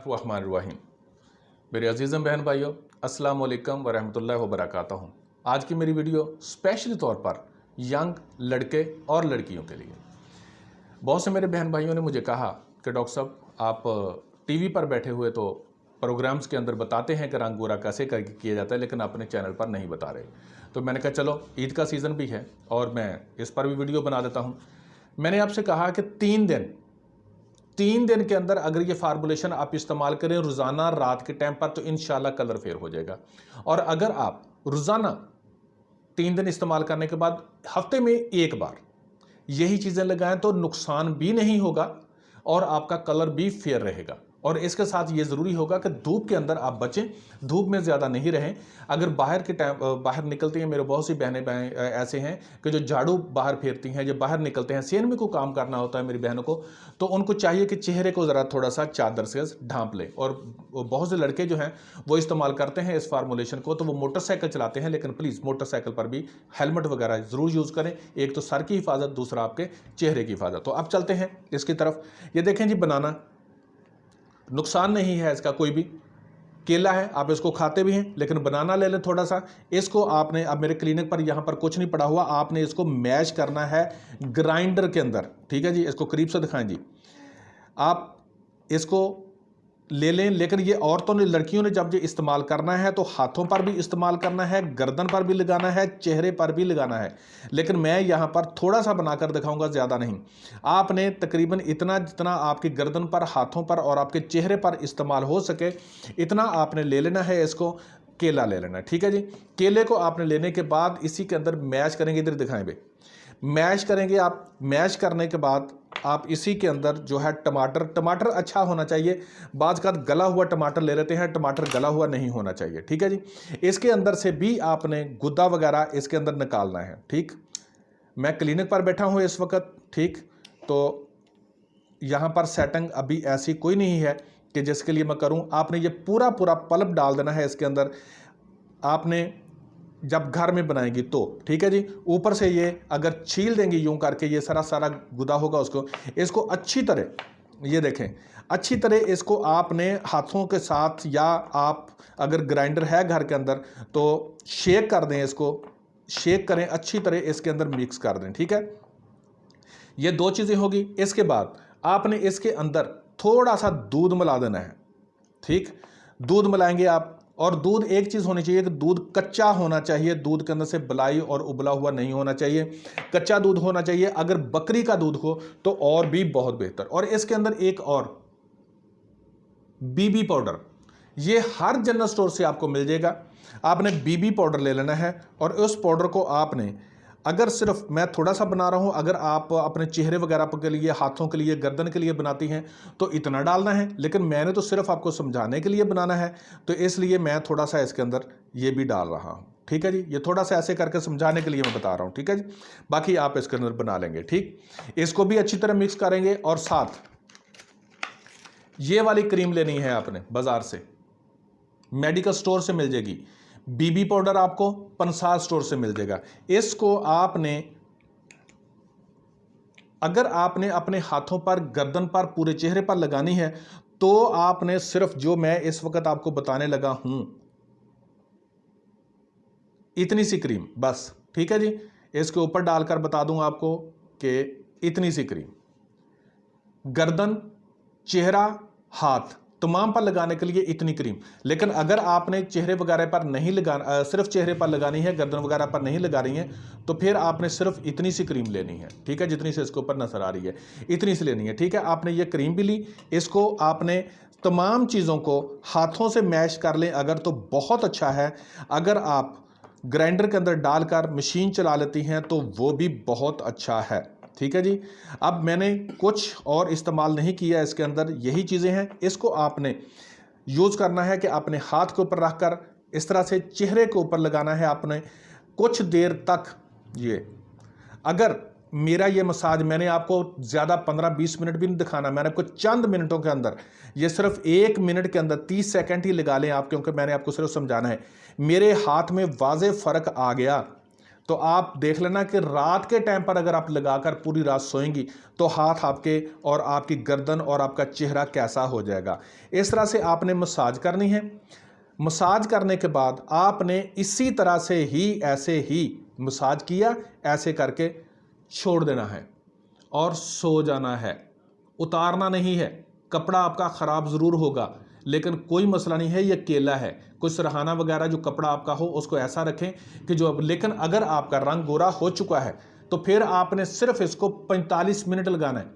रहमानिर्रहीम। मेरे अजीज़म बहन भाइयों, अस्सलाम वालेकुम वरहमतुल्लाहि वबरकातुहू। आज की मेरी वीडियो स्पेशली तौर पर यंग लड़के और लड़कियों के लिए। बहुत से मेरे बहन भाइयों ने मुझे कहा कि डॉक्टर साहब आप टीवी पर बैठे हुए तो प्रोग्राम्स के अंदर बताते हैं कि रंग गोरा कैसे किया जाता है, लेकिन अपने चैनल पर नहीं बता रहे। तो मैंने कहा चलो ईद का सीज़न भी है और मैं इस पर भी वीडियो बना देता हूँ। मैंने आपसे कहा कि 3 दिन के अंदर अगर ये फार्मूलेशन आप इस्तेमाल करें रोज़ाना रात के टाइम पर, तो इंशाल्लाह कलर फेयर हो जाएगा। और अगर आप रोज़ाना 3 दिन इस्तेमाल करने के बाद हफ्ते में एक बार यही चीज़ें लगाएं तो नुकसान भी नहीं होगा और आपका कलर भी फेयर रहेगा। और इसके साथ ये ज़रूरी होगा कि धूप के अंदर आप बचें, धूप में ज़्यादा नहीं रहें। अगर बाहर निकलती हैं, मेरे बहुत सी बहनें ऐसे हैं कि जो झाड़ू बाहर फेरती हैं, जो बाहर निकलते हैं, सेन में कोई काम करना होता है मेरी बहनों को, तो उनको चाहिए कि चेहरे को ज़रा थोड़ा सा चादर से ढांप लें। और बहुत से लड़के जो हैं वो इस्तेमाल करते हैं इस फार्मूलेशन को, तो वो मोटरसाइकिल चलाते हैं, लेकिन प्लीज़ मोटरसाइकिल पर भी हेलमेट वगैरह ज़रूर यूज़ करें। एक तो सर की हिफाजत, दूसरा आपके चेहरे की हिफाजत। तो अब चलते हैं इसकी तरफ। ये देखें जी, बनाना नुकसान नहीं है इसका कोई भी। केला है, आप इसको खाते भी हैं, लेकिन बनाना ले लें थोड़ा सा। इसको आपने, अब मेरे क्लिनिक पर यहाँ पर कुछ नहीं पड़ा हुआ, आपने इसको मैश करना है ग्राइंडर के अंदर। ठीक है जी, इसको करीब से दिखाएं जी। आप इसको ले लें, लेकिन ये औरतों ने, लड़कियों ने जब ये इस्तेमाल करना है तो हाथों पर भी इस्तेमाल करना है, गर्दन पर भी लगाना है, चेहरे पर भी लगाना है। लेकिन मैं यहाँ पर थोड़ा सा बनाकर दिखाऊंगा, ज़्यादा नहीं। आपने तकरीबन इतना जितना आपकी गर्दन पर, हाथों पर और आपके चेहरे पर इस्तेमाल हो सके इतना आपने ले लेना है। इसको केला ले लेना है, ठीक है जी। केले को आपने लेने के बाद इसी के अंदर मैश करेंगे, इधर दिखाएं भाई, मैश करेंगे आप। मैश करने के बाद आप इसी के अंदर जो है टमाटर अच्छा होना चाहिए। बाज़ का गला हुआ टमाटर ले लेते हैं, टमाटर गला हुआ नहीं होना चाहिए, ठीक है जी। इसके अंदर से भी आपने गुद्दा वगैरह इसके अंदर निकालना है, ठीक। मैं क्लिनिक पर बैठा हूँ इस वक्त, ठीक। तो यहाँ पर सेटिंग अभी ऐसी कोई नहीं है कि जिसके लिए मैं करूँ। आपने ये पूरा पल्प डाल देना है इसके अंदर, आपने जब घर में बनाएंगी तो, ठीक है जी। ऊपर से ये अगर छील देंगे यूं करके, ये सारा गुदा होगा उसको। इसको अच्छी तरह, ये देखें, अच्छी तरह इसको आपने हाथों के साथ, या आप अगर ग्राइंडर है घर के अंदर तो शेक कर दें, इसको शेक करें अच्छी तरह, इसके अंदर मिक्स कर दें, ठीक है। ये 2 चीज़ें होगी। इसके बाद आपने इसके अंदर थोड़ा सा दूध मिला देना है, ठीक। दूध मिलाएंगे आप, और दूध एक चीज़ होनी चाहिए कि दूध कच्चा होना चाहिए, दूध के अंदर से बलाई और उबला हुआ नहीं होना चाहिए, कच्चा दूध होना चाहिए। अगर बकरी का दूध हो तो और भी बहुत बेहतर। और इसके अंदर एक और बीबी पाउडर, ये हर जनरल स्टोर से आपको मिल जाएगा। आपने बीबी पाउडर ले लेना है, और उस पाउडर को आपने, अगर सिर्फ मैं थोड़ा सा बना रहा हूं, अगर आप अपने चेहरे वगैरह के लिए, हाथों के लिए, गर्दन के लिए बनाती हैं तो इतना डालना है, लेकिन मैंने तो सिर्फ आपको समझाने के लिए बनाना है, तो इसलिए मैं थोड़ा सा इसके अंदर ये भी डाल रहा हूं, ठीक है जी। ये थोड़ा सा ऐसे करके समझाने के लिए मैं बता रहा हूं, ठीक है जी। बाकी आप इसके अंदर बना लेंगे, ठीक। इसको भी अच्छी तरह मिक्स करेंगे, और साथ ये वाली क्रीम लेनी है आपने, बाजार से, मेडिकल स्टोर से मिल जाएगी। बीबी पाउडर आपको पंसार स्टोर से मिल जाएगा। इसको आपने, अगर आपने अपने हाथों पर, गर्दन पर, पूरे चेहरे पर लगानी है तो आपने सिर्फ जो मैं इस वक्त आपको बताने लगा हूं, इतनी सी क्रीम बस, ठीक है जी। इसके ऊपर डालकर बता दूं आपको कि इतनी सी क्रीम गर्दन, चेहरा, हाथ तमाम पर लगाने के लिए इतनी क्रीम। लेकिन अगर आपने चेहरे वगैरह पर नहीं लगाना, सिर्फ चेहरे पर लगानी है, गर्दन वगैरह पर नहीं लगा रही है, तो फिर आपने सिर्फ इतनी सी क्रीम लेनी है, ठीक है। जितनी से इसके ऊपर नजर आ रही है इतनी सी लेनी है, ठीक है। आपने ये क्रीम भी ली, इसको आपने तमाम चीज़ों को हाथों से मैश कर लें अगर, तो बहुत अच्छा है। अगर आप ग्राइंडर के अंदर डालकर मशीन चला लेती हैं तो वो भी बहुत अच्छा है, ठीक है जी। अब मैंने कुछ और इस्तेमाल नहीं किया इसके अंदर, यही चीज़ें हैं। इसको आपने यूज़ करना है कि अपने हाथ के ऊपर रखकर इस तरह से चेहरे के ऊपर लगाना है आपने कुछ देर तक। ये अगर मेरा ये मसाज, मैंने आपको ज़्यादा 15-20 मिनट भी नहीं दिखाना, मैंने आपको चंद मिनटों के अंदर, ये सिर्फ 1 मिनट के अंदर 30 सेकंड ही लगा लें आप, क्योंकि मैंने आपको सिर्फ समझाना है। मेरे हाथ में वाज़े फ़र्क आ गया तो आप देख लेना कि रात के टाइम पर अगर आप लगाकर पूरी रात सोएंगी तो हाथ आपके और आपकी गर्दन और आपका चेहरा कैसा हो जाएगा। इस तरह से आपने मसाज करनी है। मसाज करने के बाद आपने इसी तरह से ही, ऐसे ही मसाज किया, ऐसे करके छोड़ देना है और सो जाना है। उतारना नहीं है। कपड़ा आपका ख़राब ज़रूर होगा लेकिन कोई मसला नहीं है, ये केला है। कोई सरहाना वगैरह जो कपड़ा आपका हो उसको ऐसा रखें कि जो, लेकिन अगर आपका रंग गोरा हो चुका है तो फिर आपने सिर्फ इसको 45 मिनट लगाना है,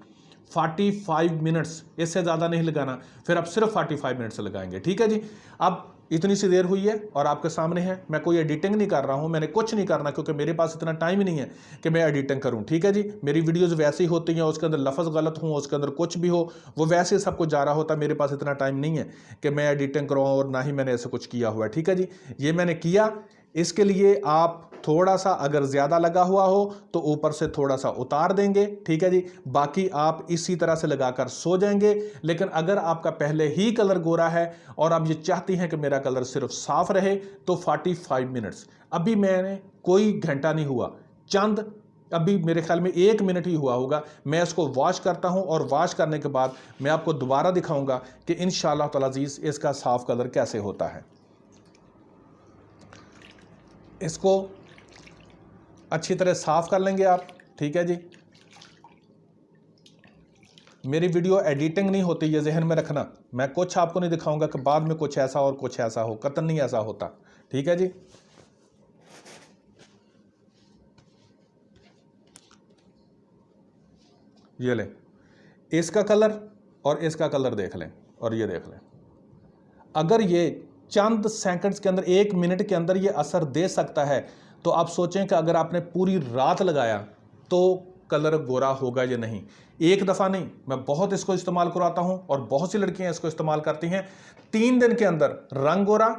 45 मिनट्स, इससे ज़्यादा नहीं लगाना। फिर आप सिर्फ 45 मिनट्स लगाएंगे। ठीक है जी। अब इतनी सी देर हुई है और आपके सामने है। मैं कोई एडिटिंग नहीं कर रहा हूं, मैंने कुछ नहीं करना क्योंकि मेरे पास इतना टाइम ही नहीं है कि मैं एडिटिंग करूं। ठीक है जी। मेरी वीडियोस वैसे ही होती हैं, उसके अंदर लफ्ज़ गलत हो, उसके अंदर कुछ भी हो, वो वैसे सब कुछ जा रहा होता। मेरे पास इतना टाइम नहीं है कि मैं एडिटिंग करवाऊँ और ना ही मैंने ऐसा कुछ किया हुआ है। ठीक है जी। ये मैंने किया, इसके लिए आप थोड़ा सा अगर ज़्यादा लगा हुआ हो तो ऊपर से थोड़ा सा उतार देंगे। ठीक है जी। बाकी आप इसी तरह से लगाकर सो जाएंगे। लेकिन अगर आपका पहले ही कलर गोरा है और आप ये चाहती हैं कि मेरा कलर सिर्फ साफ रहे तो 45 मिनट्स, अभी मैंने कोई घंटा नहीं हुआ, चंद अभी मेरे ख्याल में 1 मिनट ही हुआ होगा, मैं इसको वॉश करता हूं और वॉश करने के बाद मैं आपको दोबारा दिखाऊंगा कि इंशाअल्लाह ताला अज़ीज़ इसका साफ कलर कैसे होता है। इसको अच्छी तरह साफ कर लेंगे आप। ठीक है जी। मेरी वीडियो एडिटिंग नहीं होती, ये जहन में रखना। मैं कुछ आपको नहीं दिखाऊंगा कि बाद में कुछ ऐसा और कुछ ऐसा हो, कतई नहीं ऐसा होता। ठीक है जी। ये लें, इसका कलर और इसका कलर देख लें और ये देख लें। अगर ये चंद सेकंड्स के अंदर, 1 मिनट के अंदर ये असर दे सकता है तो आप सोचें कि अगर आपने पूरी रात लगाया तो कलर गोरा होगा या नहीं। एक दफ़ा नहीं, मैं बहुत इसको इस्तेमाल करवाता हूं और बहुत सी लड़कियां इसको इस्तेमाल करती हैं। 3 दिन के अंदर रंग गोरा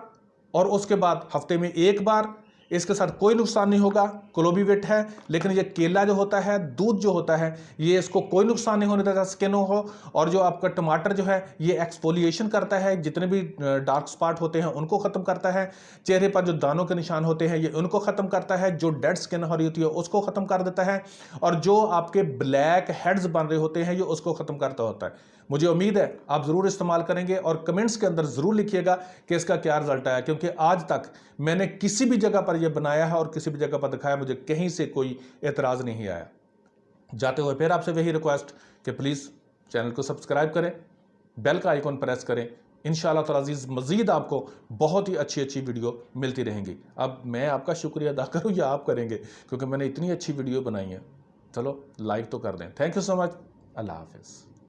और उसके बाद हफ्ते में 1 बार। इसके साथ कोई नुकसान नहीं होगा, क्लोबीवेट है। लेकिन ये केला जो होता है, दूध जो होता है, ये इसको कोई नुकसान नहीं होने देता स्किन हो। और जो आपका टमाटर जो है ये एक्सफोलिएशन करता है, जितने भी डार्क स्पॉट होते हैं उनको ख़त्म करता है। चेहरे पर जो दानों के निशान होते हैं ये उनको ख़त्म करता है। जो डेड स्किन हो रही होती है उसको ख़त्म कर देता है। और जो आपके ब्लैक हेड्स बन रहे होते हैं ये उसको ख़त्म करता होता है। मुझे उम्मीद है आप ज़रूर इस्तेमाल करेंगे और कमेंट्स के अंदर ज़रूर लिखिएगा कि इसका क्या रिजल्ट आया, क्योंकि आज तक मैंने किसी भी जगह पर यह बनाया है और किसी भी जगह पर दिखाया, मुझे कहीं से कोई एतराज़ नहीं आया। जाते हुए फिर आपसे वही रिक्वेस्ट कि प्लीज़ चैनल को सब्सक्राइब करें, बेल का आइकॉन प्रेस करें। इंशाअल्लाह ताला अज़ीज़ मज़ीद आपको बहुत ही अच्छी अच्छी वीडियो मिलती रहेंगी। अब मैं आपका शुक्रिया अदा करूँ या आप करेंगे, क्योंकि मैंने इतनी अच्छी वीडियो बनाई है। चलो लाइक तो कर दें। Thank you so much. Allah हाफ़िज़।